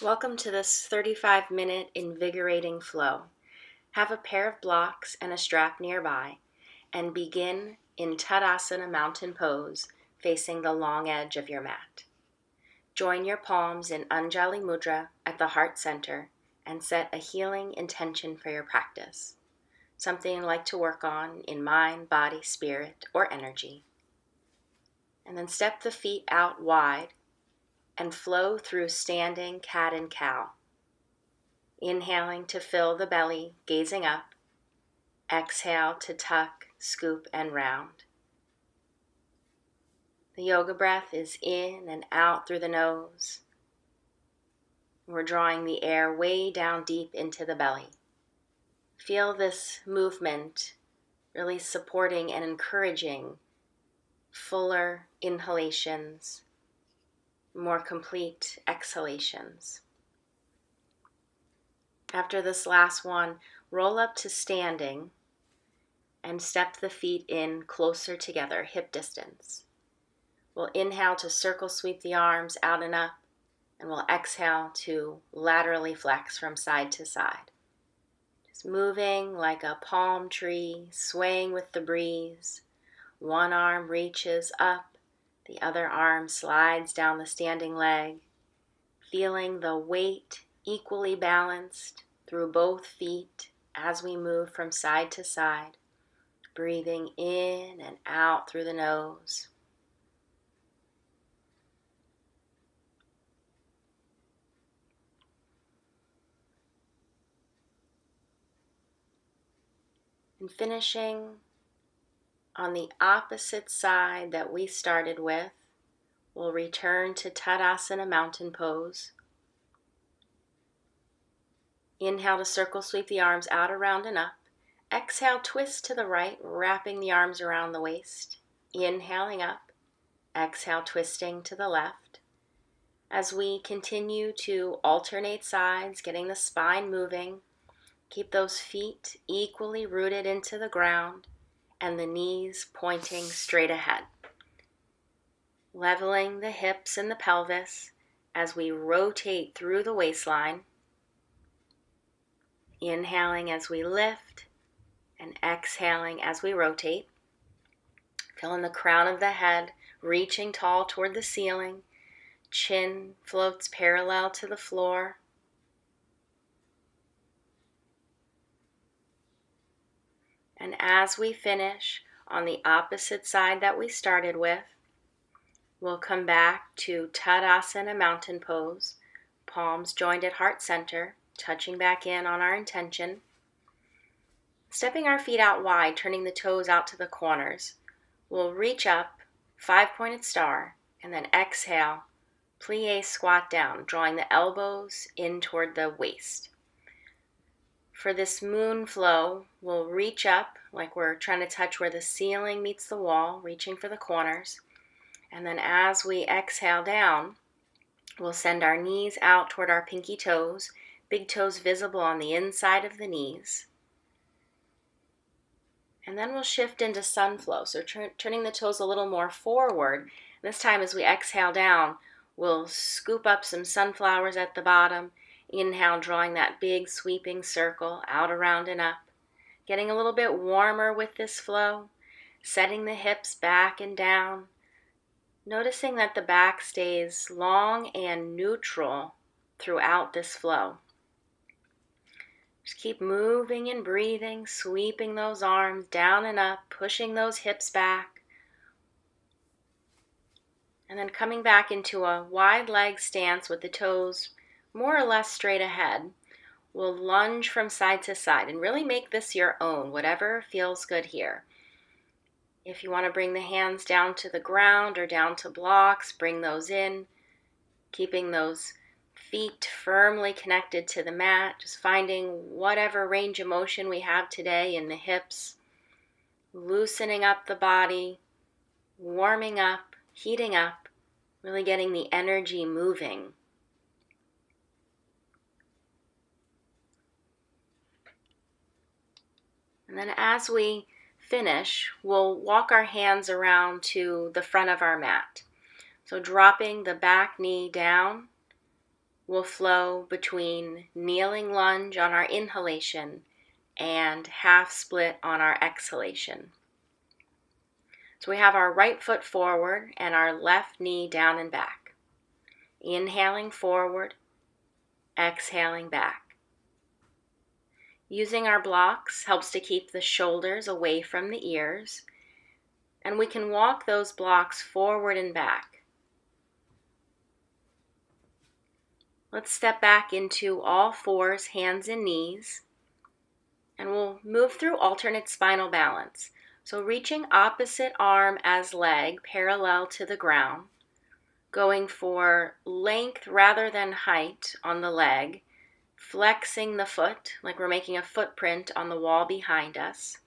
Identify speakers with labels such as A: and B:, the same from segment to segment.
A: Welcome to this 35-minute invigorating flow. Have a pair of blocks and a strap nearby and begin in Tadasana mountain pose facing the long edge of your mat. Join your palms in Anjali Mudra at the heart center and set a healing intention for your practice, something you'd like to work on in mind, body, spirit, or energy. And then step the feet out wide and flow through standing cat and cow. Inhaling to fill the belly, gazing up. Exhale to tuck, scoop, and round. The yoga breath is in and out through the nose. We're drawing the air way down deep into the belly. Feel this movement really supporting and encouraging fuller inhalations, more complete exhalations. After this last one, roll up to standing and step the feet in closer together, hip distance. We'll inhale to circle sweep the arms out and up, and we'll exhale to laterally flex from side to side. Just moving like a palm tree, swaying with the breeze. One arm reaches up, the other arm slides down the standing leg, feeling the weight equally balanced through both feet as we move from side to side, breathing in and out through the nose. And finishing on the opposite side that we started with, we'll return to Tadasana mountain pose. Inhale to circle sweep the arms out, around, and up. Exhale, twist to the right, wrapping the arms around the waist. Inhaling up. Exhale, twisting to the left. As we continue to alternate sides, getting the spine moving, keep those feet equally rooted into the ground and the knees pointing straight ahead. Leveling the hips and the pelvis as we rotate through the waistline. Inhaling as we lift and exhaling as we rotate. Feeling the crown of the head reaching tall toward the ceiling. Chin floats parallel to the floor. And as we finish on the opposite side that we started with, we'll come back to Tadasana mountain pose, palms joined at heart center, touching back in on our intention. Stepping our feet out wide, turning the toes out to the corners. We'll reach up, 5-pointed star, and then exhale, plie squat down, drawing the elbows in toward the waist. For this moon flow, we'll reach up like we're trying to touch where the ceiling meets the wall, reaching for the corners. And then as we exhale down, we'll send our knees out toward our pinky toes, big toes visible on the inside of the knees. And then we'll shift into sun flow, so turning the toes a little more forward. This time as we exhale down, we'll scoop up some sunflowers at the bottom. Inhale, drawing that big sweeping circle out, around, and up. Getting a little bit warmer with this flow, setting the hips back and down. Noticing that the back stays long and neutral throughout this flow. Just keep moving and breathing, sweeping those arms down and up, pushing those hips back. And then coming back into a wide leg stance with the toes more or less straight ahead. We'll lunge from side to side and really make this your own, whatever feels good here. If you want to bring the hands down to the ground or down to blocks, bring those in, keeping those feet firmly connected to the mat, just finding whatever range of motion we have today in the hips, loosening up the body, warming up, heating up, really getting the energy moving. And then as we finish, we'll walk our hands around to the front of our mat. So dropping the back knee down, will flow between kneeling lunge on our inhalation and half split on our exhalation. So we have our right foot forward and our left knee down and back. Inhaling forward, exhaling back. Using our blocks helps to keep the shoulders away from the ears, and we can walk those blocks forward and back. Let's step back into all fours, hands and knees, and we'll move through alternate spinal balance. So reaching opposite arm as leg parallel to the ground, going for length rather than height on the leg, flexing the foot like we're making a footprint on the wall behind us,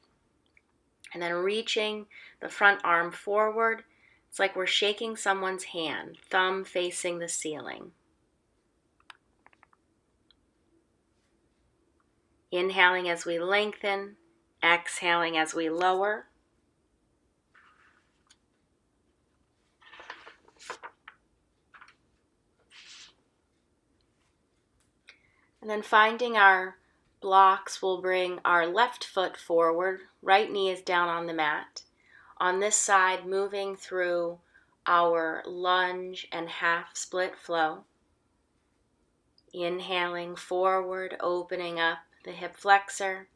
A: and then reaching the front arm forward. It's like we're shaking someone's hand, thumb facing the ceiling. Inhaling as we lengthen, exhaling as we lower. And then finding our blocks, we'll bring our left foot forward, right knee is down on the mat. On this side, moving through our lunge and half split flow. Inhaling forward, opening up the hip flexor.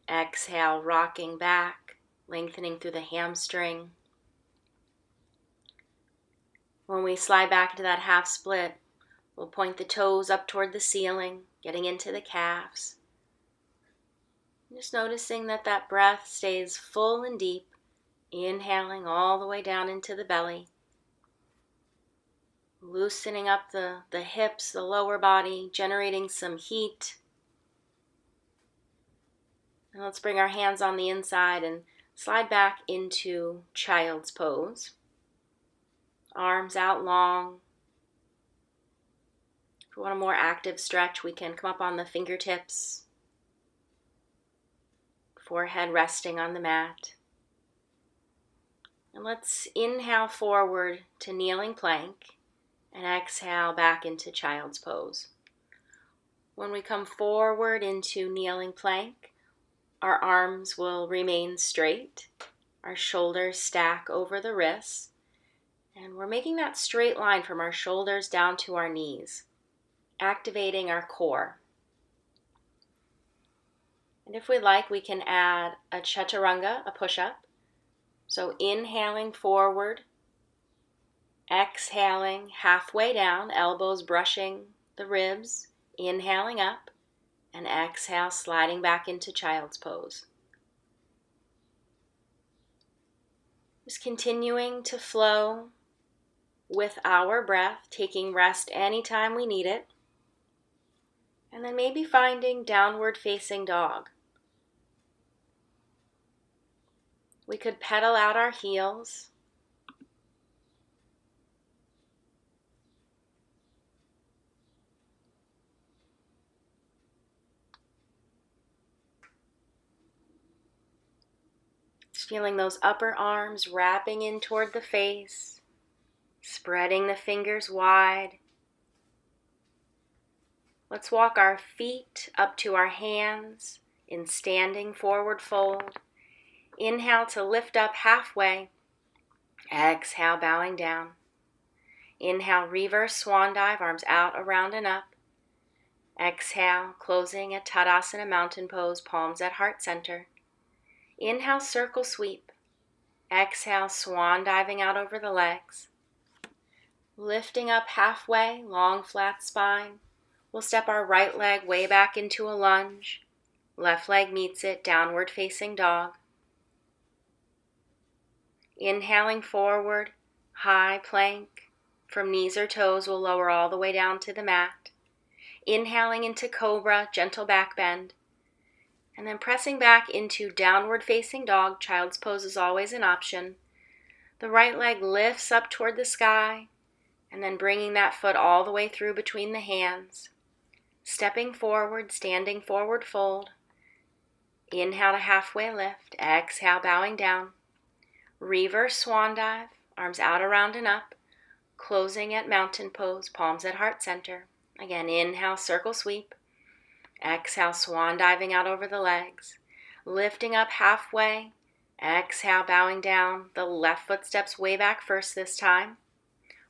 A: Exhale, rocking back, lengthening through the hamstring. When we slide back into that half split, we'll point the toes up toward the ceiling, getting into the calves. Just noticing that that breath stays full and deep, inhaling all the way down into the belly. Loosening up the hips, the lower body, generating some heat. And let's bring our hands on the inside and slide back into child's pose. Arms out long. If we want a more active stretch, we can come up on the fingertips. Forehead resting on the mat. And let's inhale forward to kneeling plank and exhale back into child's pose. When we come forward into kneeling plank, our arms will remain straight. Our shoulders stack over the wrists. And we're making that straight line from our shoulders down to our knees, activating our core. And if we like, we can add a chaturanga, a push-up. So inhaling forward, exhaling halfway down, elbows brushing the ribs, inhaling up, and exhale, sliding back into child's pose. Just continuing to flow with our breath, taking rest anytime we need it. And then maybe finding downward facing dog. We could pedal out our heels. Just feeling those upper arms wrapping in toward the face, spreading the fingers wide. Let's walk our feet up to our hands in standing forward fold. Inhale to lift up halfway. Exhale, bowing down. Inhale, reverse swan dive, arms out, around and up. Exhale, closing at Tadasana mountain pose, palms at heart center. Inhale, circle sweep. Exhale, swan diving out over the legs. Lifting up halfway, long flat spine. We'll step our right leg way back into a lunge. Left leg meets it, downward facing dog. Inhaling forward, high plank. From knees or toes, we'll lower all the way down to the mat. Inhaling into cobra, gentle back bend. And then pressing back into downward facing dog. Child's pose is always an option. The right leg lifts up toward the sky, and then bringing that foot all the way through between the hands. Stepping forward, standing forward fold. Inhale to halfway lift. Exhale, bowing down. Reverse swan dive, arms out, around and up. Closing at mountain pose, palms at heart center. Again, inhale, circle sweep. Exhale, swan diving out over the legs. Lifting up halfway. Exhale, bowing down. The left foot steps way back first this time.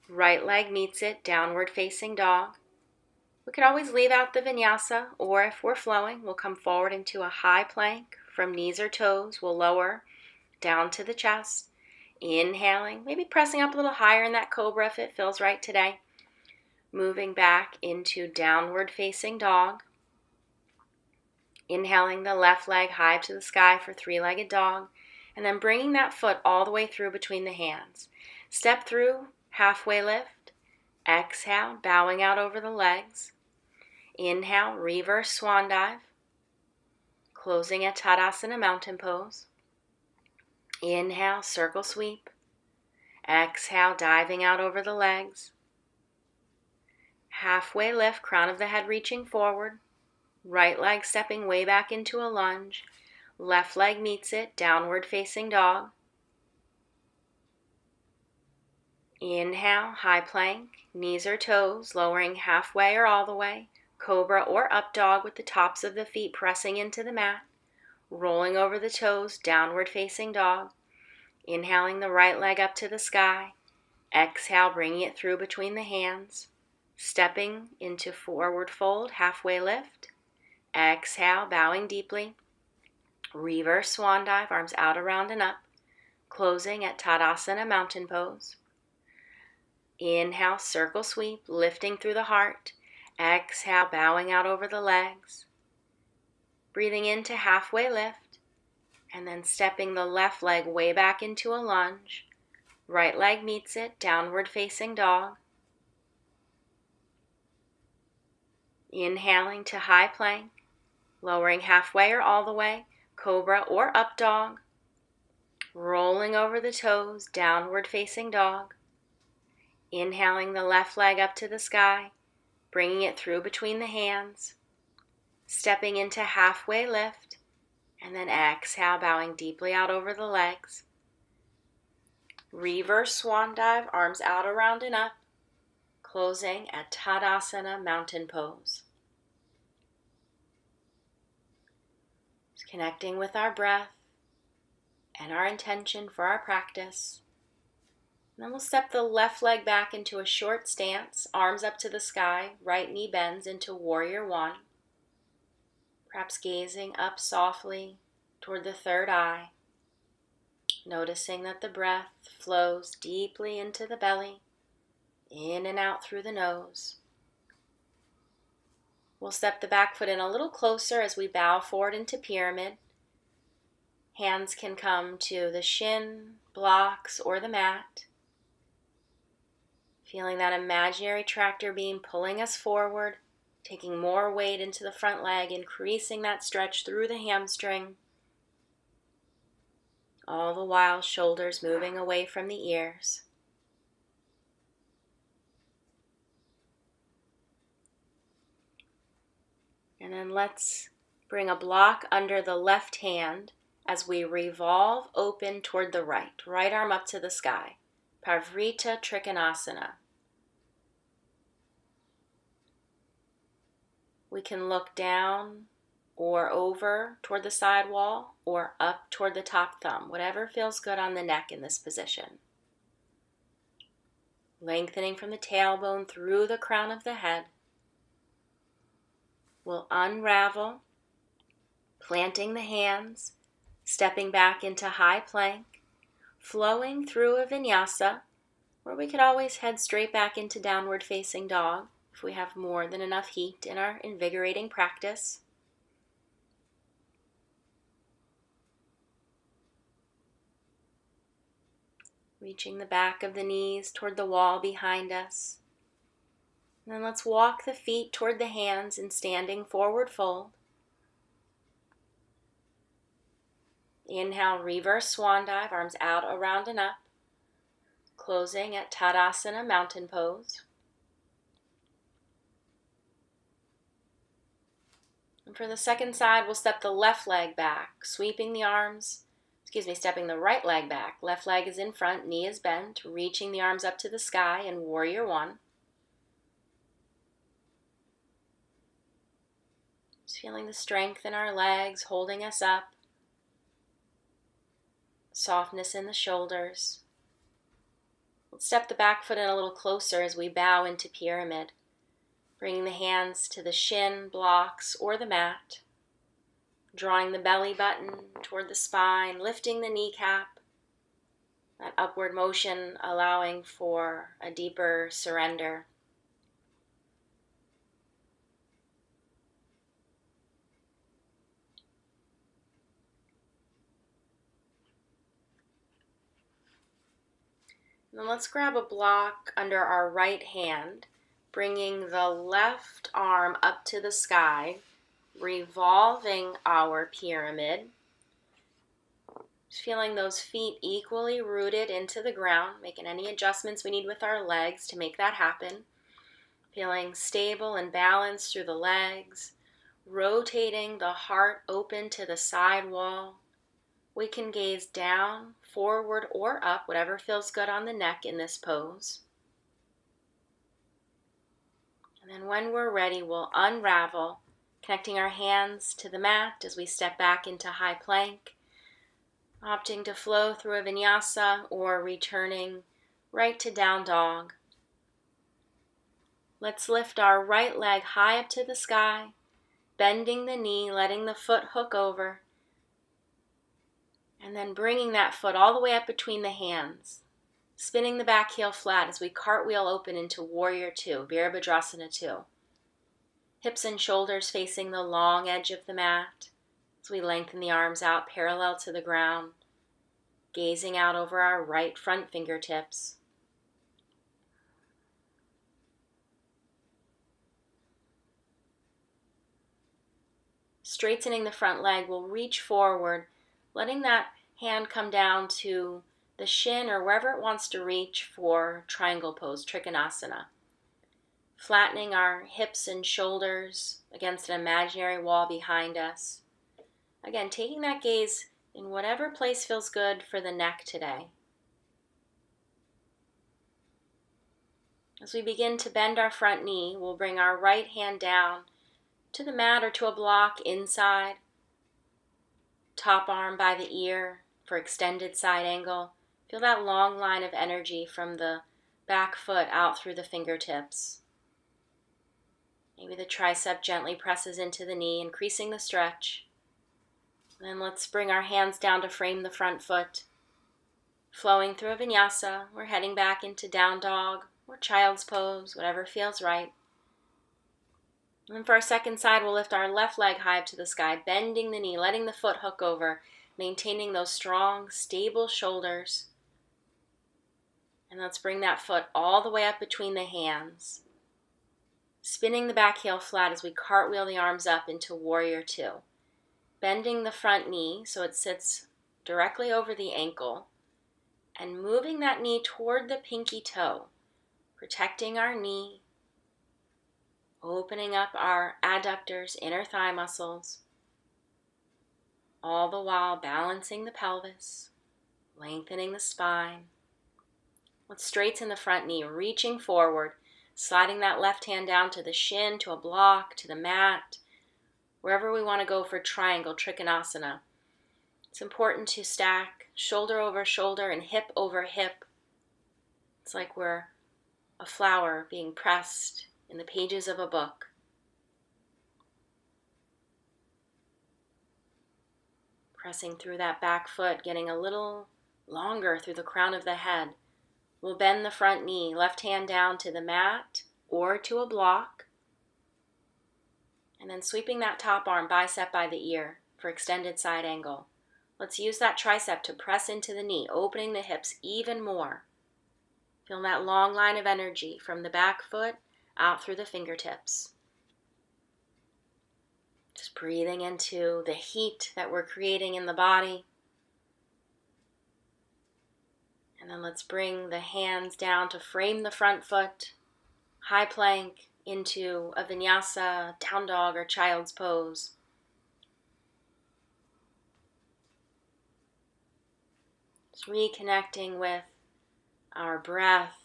A: Right leg meets it, downward facing dog. We could always leave out the vinyasa, or if we're flowing, we'll come forward into a high plank from knees or toes. We'll lower down to the chest. Inhaling, maybe pressing up a little higher in that cobra if it feels right today. Moving back into downward facing dog. Inhaling the left leg high up to the sky for three-legged dog. And then bringing that foot all the way through between the hands. Step through, halfway lift. Exhale, bowing out over the legs. Inhale, reverse swan dive. Closing at Tadasana mountain pose. Inhale, circle sweep. Exhale, diving out over the legs. Halfway lift, crown of the head reaching forward. Right leg stepping way back into a lunge. Left leg meets it, downward facing dog. Inhale, high plank, knees or toes, lowering halfway or all the way. Cobra or up dog with the tops of the feet pressing into the mat. Rolling over the toes, downward facing dog. Inhaling the right leg up to the sky. Exhale, bringing it through between the hands. Stepping into forward fold, halfway lift. Exhale, bowing deeply. Reverse swan dive, arms out, around, and up. Closing at Tadasana mountain pose. Inhale, circle sweep, lifting through the heart. Exhale, bowing out over the legs. Breathing into halfway lift. And then stepping the left leg way back into a lunge. Right leg meets it, downward facing dog. Inhaling to high plank. Lowering halfway or all the way. Cobra or up dog. Rolling over the toes, downward facing dog. Inhaling the left leg up to the sky, bringing it through between the hands. Stepping into halfway lift, and then exhale, bowing deeply out over the legs. Reverse swan dive, arms out, around, and up. Closing at Tadasana mountain pose. Just connecting with our breath and our intention for our practice. And then we'll step the left leg back into a short stance, arms up to the sky, right knee bends into warrior one. Perhaps gazing up softly toward the third eye, noticing that the breath flows deeply into the belly, in and out through the nose. We'll step the back foot in a little closer as we bow forward into pyramid. Hands can come to the shin, blocks, or the mat. Feeling that imaginary tractor beam pulling us forward, taking more weight into the front leg, increasing that stretch through the hamstring. All the while, shoulders moving away from the ears. And then let's bring a block under the left hand as we revolve open toward the right. Right arm up to the sky. Parivrtta Trikonasana. We can look down or over toward the side wall or up toward the top thumb, whatever feels good on the neck in this position. Lengthening from the tailbone through the crown of the head. We'll unravel, planting the hands, stepping back into high plank, flowing through a vinyasa, where we could always head straight back into downward facing dog if we have more than enough heat in our invigorating practice. Reaching the back of the knees toward the wall behind us. And then let's walk the feet toward the hands in standing forward fold. Inhale, reverse swan dive, arms out, around, and up. Closing at Tadasana mountain pose. And for the second side, we'll step the left leg back, stepping the right leg back. Left leg is in front, knee is bent, reaching the arms up to the sky in warrior one. Feeling the strength in our legs holding us up. Softness in the shoulders. Let's step the back foot in a little closer as we bow into pyramid. Bringing the hands to the shin blocks or the mat. Drawing the belly button toward the spine, lifting the kneecap. That upward motion allowing for a deeper surrender. Now let's grab a block under our right hand, bringing the left arm up to the sky, revolving our pyramid. Just feeling those feet equally rooted into the ground, making any adjustments we need with our legs to make that happen. Feeling stable and balanced through the legs, rotating the heart open to the side wall. We can gaze down, forward, or up, whatever feels good on the neck in this pose. And then when we're ready, we'll unravel, connecting our hands to the mat as we step back into high plank, opting to flow through a vinyasa or returning right to down dog. Let's lift our right leg high up to the sky, bending the knee, letting the foot hook over, and then bringing that foot all the way up between the hands, spinning the back heel flat as we cartwheel open into Warrior Two, Virabhadrasana 2. Hips and shoulders facing the long edge of the mat as we lengthen the arms out parallel to the ground, gazing out over our right front fingertips. Straightening the front leg, we'll reach forward, letting that hand come down to the shin or wherever it wants to reach for triangle pose, Trikonasana. Flattening our hips and shoulders against an imaginary wall behind us. Again, taking that gaze in whatever place feels good for the neck today. As we begin to bend our front knee, we'll bring our right hand down to the mat or to a block inside. Top arm by the ear for extended side angle. Feel that long line of energy from the back foot out through the fingertips. Maybe the tricep gently presses into the knee, increasing the stretch. And then let's bring our hands down to frame the front foot. Flowing through a vinyasa, we're heading back into down dog or child's pose, whatever feels right. And then for our second side, we'll lift our left leg high up to the sky, bending the knee, letting the foot hook over, maintaining those strong, stable shoulders. And let's bring that foot all the way up between the hands, spinning the back heel flat as we cartwheel the arms up into Warrior Two. Bending the front knee so it sits directly over the ankle, and moving that knee toward the pinky toe, protecting our knee, opening up our adductors, inner thigh muscles, all the while balancing the pelvis, lengthening the spine. Let's straighten the front knee, reaching forward, sliding that left hand down to the shin, to a block, to the mat, wherever we want to go for triangle, Trikonasana. It's important to stack shoulder over shoulder and hip over hip. It's like we're a flower being pressed in the pages of a book. Pressing through that back foot, getting a little longer through the crown of the head. We'll bend the front knee, left hand down to the mat or to a block. And then sweeping that top arm, bicep by the ear for extended side angle. Let's use that tricep to press into the knee, opening the hips even more. Feel that long line of energy from the back foot out through the fingertips. Just breathing into the heat that we're creating in the body. And then let's bring the hands down to frame the front foot, high plank into a vinyasa, down dog, or child's pose. Just reconnecting with our breath.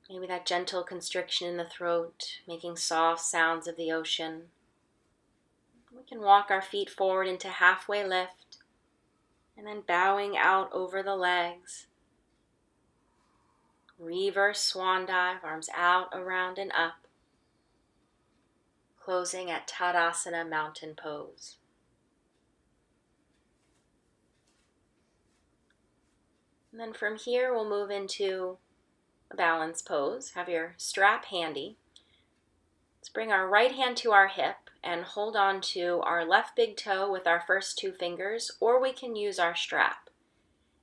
A: Maybe that gentle constriction in the throat, making soft sounds of the ocean. We can walk our feet forward into halfway lift and then bowing out over the legs. Reverse swan dive, arms out, around, and up. Closing at Tadasana Mountain Pose. And then from here we'll move into a balance pose. Have your strap handy. Let's bring our right hand to our hip and hold on to our left big toe with our first two fingers, or we can use our strap.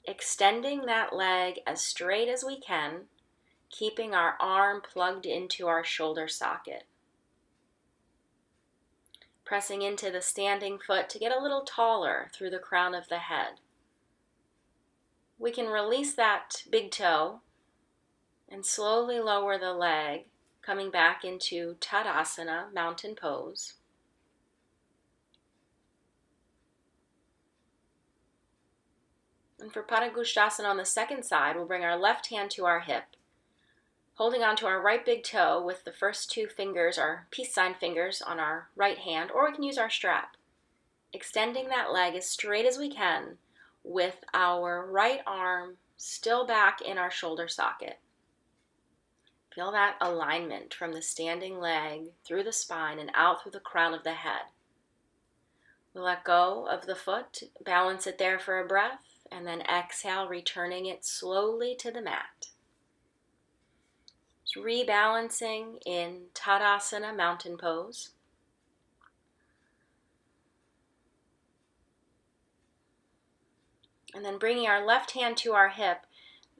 A: Extending that leg as straight as we can, keeping our arm plugged into our shoulder socket. Pressing into the standing foot to get a little taller through the crown of the head. We can release that big toe and slowly lower the leg, coming back into Tadasana, mountain pose. And for Padangusthasana on the second side, we'll bring our left hand to our hip, holding onto our right big toe with the first two fingers, our peace sign fingers, on our right hand, or we can use our strap. Extending that leg as straight as we can with our right arm still back in our shoulder socket. Feel that alignment from the standing leg through the spine and out through the crown of the head. We'll let go of the foot, balance it there for a breath, and then exhale, returning it slowly to the mat. Just rebalancing in Tadasana, mountain pose. And then bringing our left hand to our hip.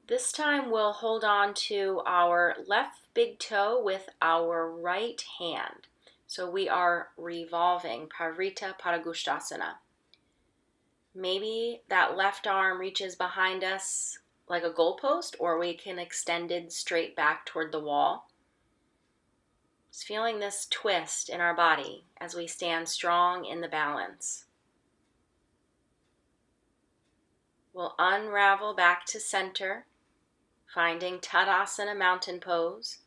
A: This time we'll hold on to our left big toe with our right hand. So we are revolving, Parita Padangusthasana. Maybe that left arm reaches behind us like a goalpost, or we can extend it straight back toward the wall. Just feeling this twist in our body as we stand strong in the balance. We'll unravel back to center, finding Tadasana, mountain pose.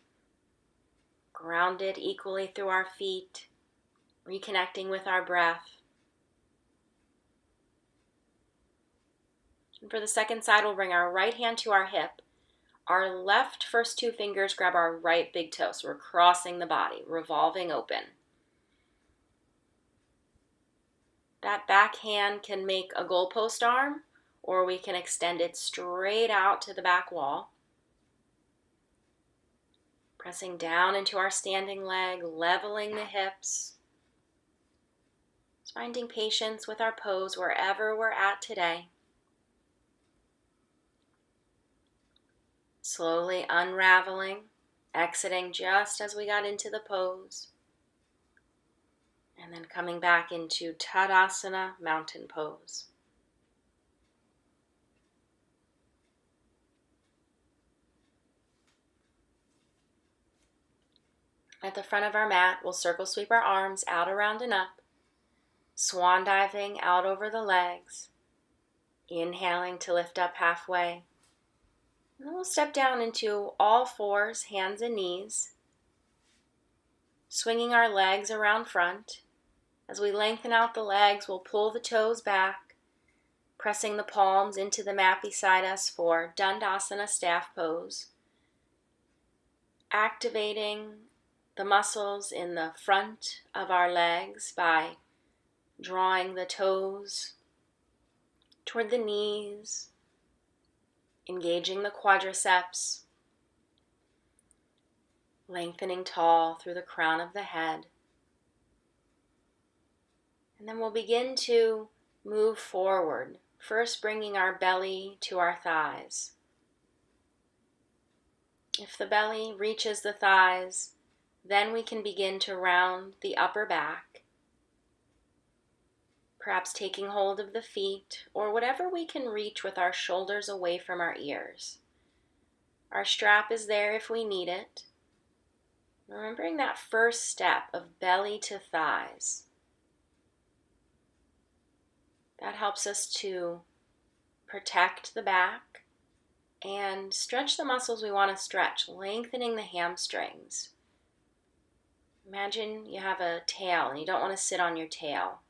A: Grounded equally through our feet, reconnecting with our breath. And for the second side, we'll bring our right hand to our hip. Our left first two fingers grab our right big toe, so we're crossing the body, revolving open. That back hand can make a goalpost arm, or we can extend it straight out to the back wall. Pressing down into our standing leg, leveling the hips. Just finding patience with our pose wherever we're at today. Slowly unraveling, exiting just as we got into the pose. And then coming back into Tadasana, mountain pose. At the front of our mat, we'll circle sweep our arms out, around, and up. Swan diving out over the legs. Inhaling to lift up halfway. And then we'll step down into all fours, hands and knees. Swinging our legs around front. As we lengthen out the legs, we'll pull the toes back, pressing the palms into the mat beside us for Dandasana, staff pose. Activating the muscles in the front of our legs by drawing the toes toward the knees, engaging the quadriceps, lengthening tall through the crown of the head. And then we'll begin to move forward, first bringing our belly to our thighs. If the belly reaches the thighs, then we can begin to round the upper back, perhaps taking hold of the feet or whatever we can reach with our shoulders away from our ears. Our strap is there if we need it. Remembering that first step of belly to thighs. That helps us to protect the back and stretch the muscles we want to stretch, lengthening the hamstrings. Imagine you have a tail and you don't want to sit on your tail.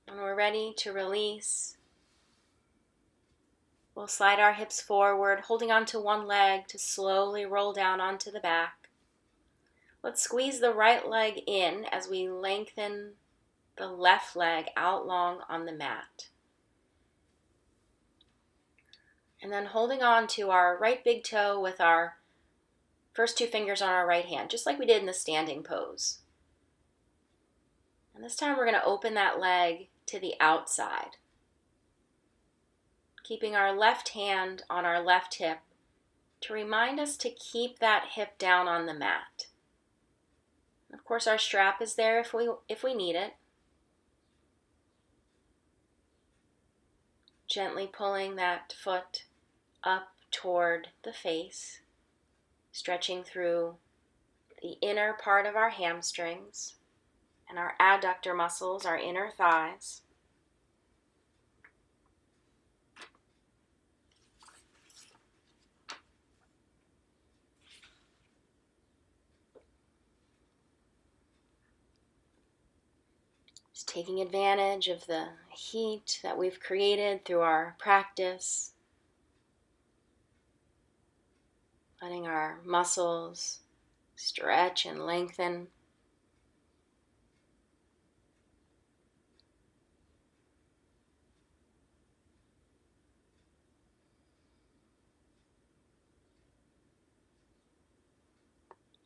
A: When we're ready to release, we'll slide our hips forward, holding onto one leg to slowly roll down onto the back. Let's squeeze the right leg in as we lengthen the left leg out long on the mat. And then holding on to our right big toe with our first two fingers on our right hand, just like we did in the standing pose. And this time we're going to open that leg to the outside, keeping our left hand on our left hip to remind us to keep that hip down on the mat. Of course, our strap is there if we need it. Gently pulling that foot up toward the face, stretching through the inner part of our hamstrings and our adductor muscles, our inner thighs. Just taking advantage of the heat that we've created through our practice. Letting our muscles stretch and lengthen.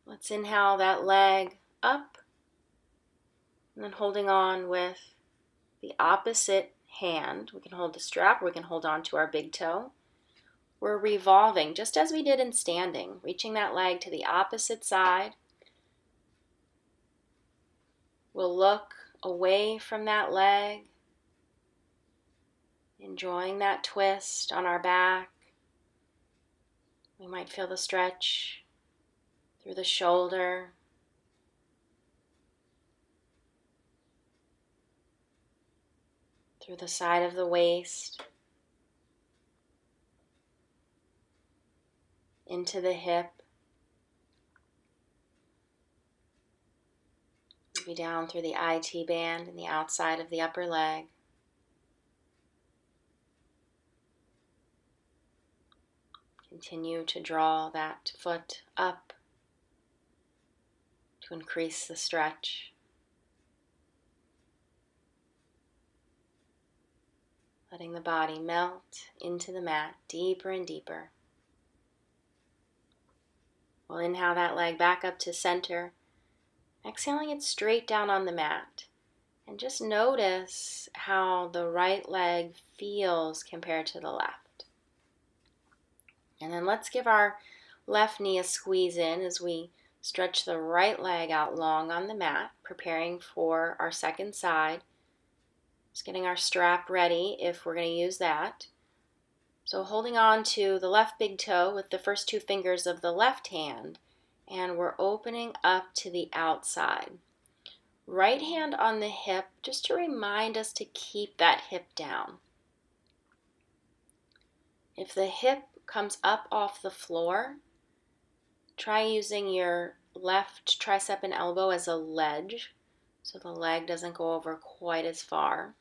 A: Let's inhale that leg up, and then holding on with the opposite hand. We can hold the strap, or we can hold on to our big toe. We're revolving, just as we did in standing, reaching that leg to the opposite side. We'll look away from that leg, enjoying that twist on our back. We might feel the stretch through the shoulder, through the side of the waist, into the hip, maybe down through the IT band and the outside of the upper leg. Continue to draw that foot up to increase the stretch. Letting the body melt into the mat deeper and deeper. We'll inhale that leg back up to center, exhaling it straight down on the mat. And just notice how the right leg feels compared to the left. And then let's give our left knee a squeeze in as we stretch the right leg out long on the mat, preparing for our second side. Just getting our strap ready if we're going to use that. So holding on to the left big toe with the first two fingers of the left hand, and we're opening up to the outside. Right hand on the hip, just to remind us to keep that hip down. If the hip comes up off the floor, try using your left tricep and elbow as a ledge so the leg doesn't go over quite as far.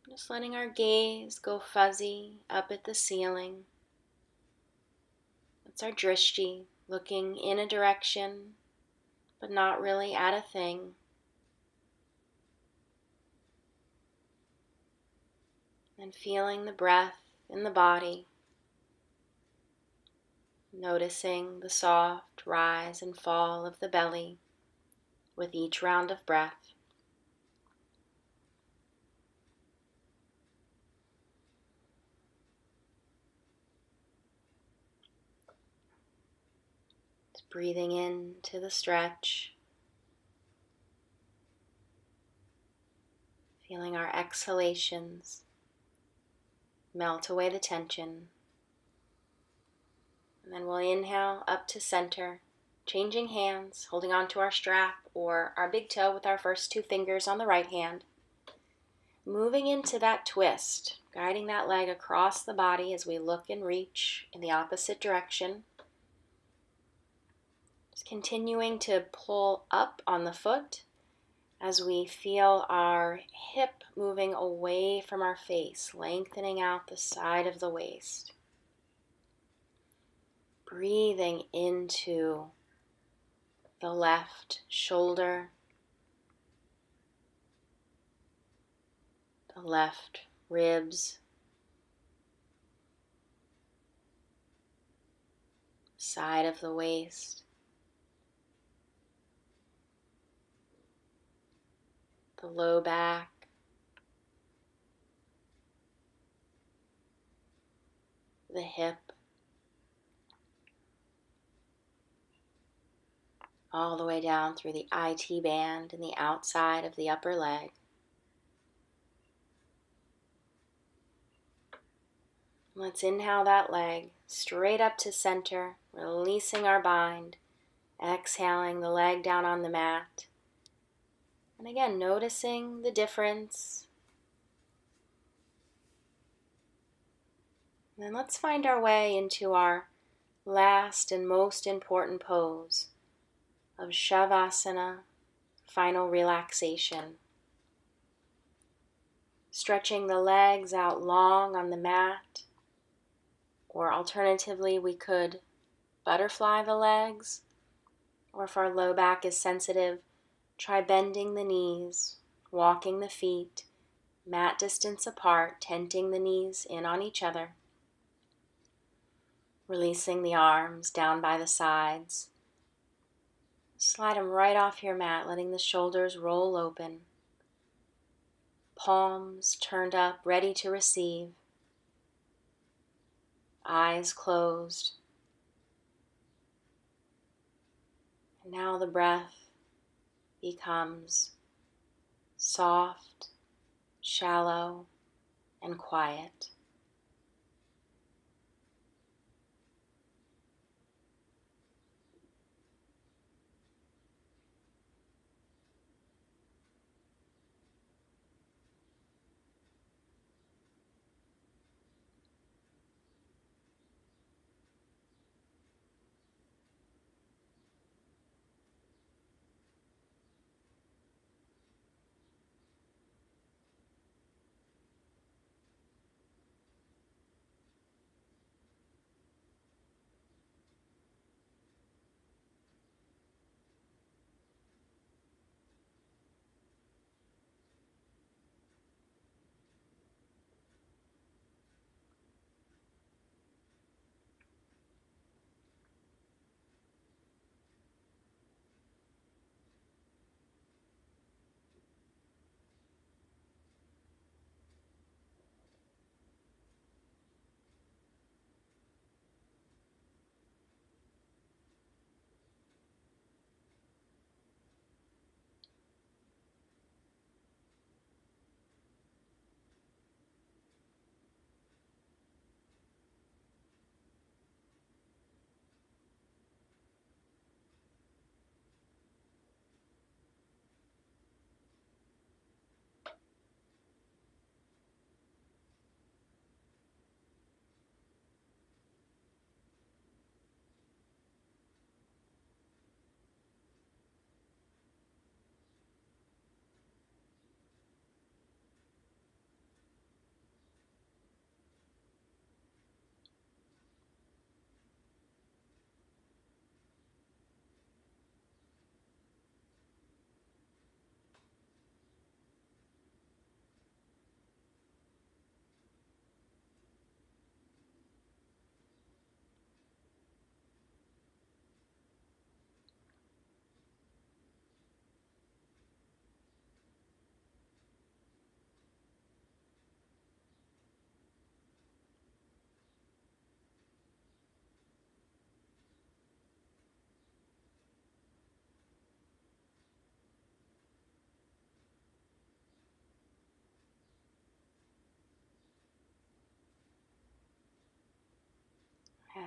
A: Just letting our gaze go fuzzy up at the ceiling. That's our drishti, looking in a direction, but not really at a thing. And feeling the breath in the body. Noticing the soft rise and fall of the belly with each round of breath. Just breathing into the stretch. Feeling our exhalations melt away the tension. And then we'll inhale up to center, changing hands, holding on to our strap or our big toe with our first two fingers on the right hand. moving into that twist, guiding that leg across the body as we look and reach in the opposite direction. Just continuing to pull up on the foot as we feel our hip moving away from our face, lengthening out the side of the waist. Breathing into the left shoulder, the left ribs, side of the waist, the low back, the hip, all the way down through the IT band and the outside of the upper leg. Let's inhale that leg straight up to center, releasing our bind, exhaling the leg down on the mat. And again, noticing the difference. And then let's find our way into our last and most important pose of Shavasana, final relaxation. Stretching the legs out long on the mat, or alternatively we could butterfly the legs, or if our low back is sensitive, try bending the knees, walking the feet, mat distance apart, tenting the knees in on each other. Releasing the arms down by the sides. Slide them right off your mat, letting the shoulders roll open. Palms turned up, ready to receive. Eyes closed. And now the breath becomes soft, shallow, and quiet.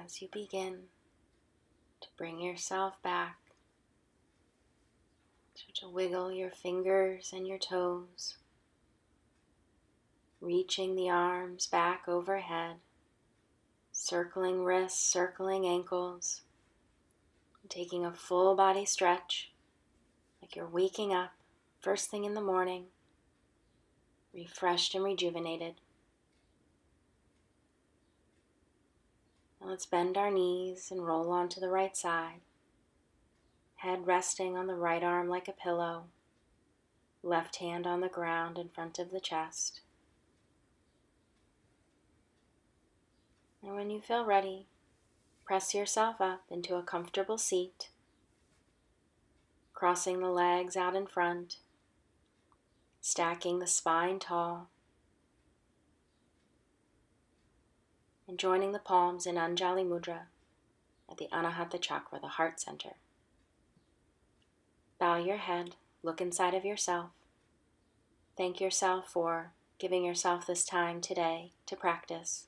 A: As you begin to bring yourself back, start to wiggle your fingers and your toes. reaching the arms back overhead, circling wrists, circling ankles, taking a full body stretch like you're waking up first thing in the morning, refreshed and rejuvenated. Now let's bend our knees and roll onto the right side, head resting on the right arm like a pillow, left hand on the ground in front of the chest. And when you feel ready, press yourself up into a comfortable seat, crossing the legs out in front, stacking the spine tall, and joining the palms in Anjali Mudra at the Anahata Chakra, the heart center. Bow your head, look inside of yourself. Thank yourself for giving yourself this time today to practice.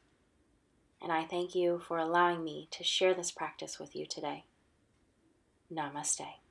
A: And I thank you for allowing me to share this practice with you today. Namaste.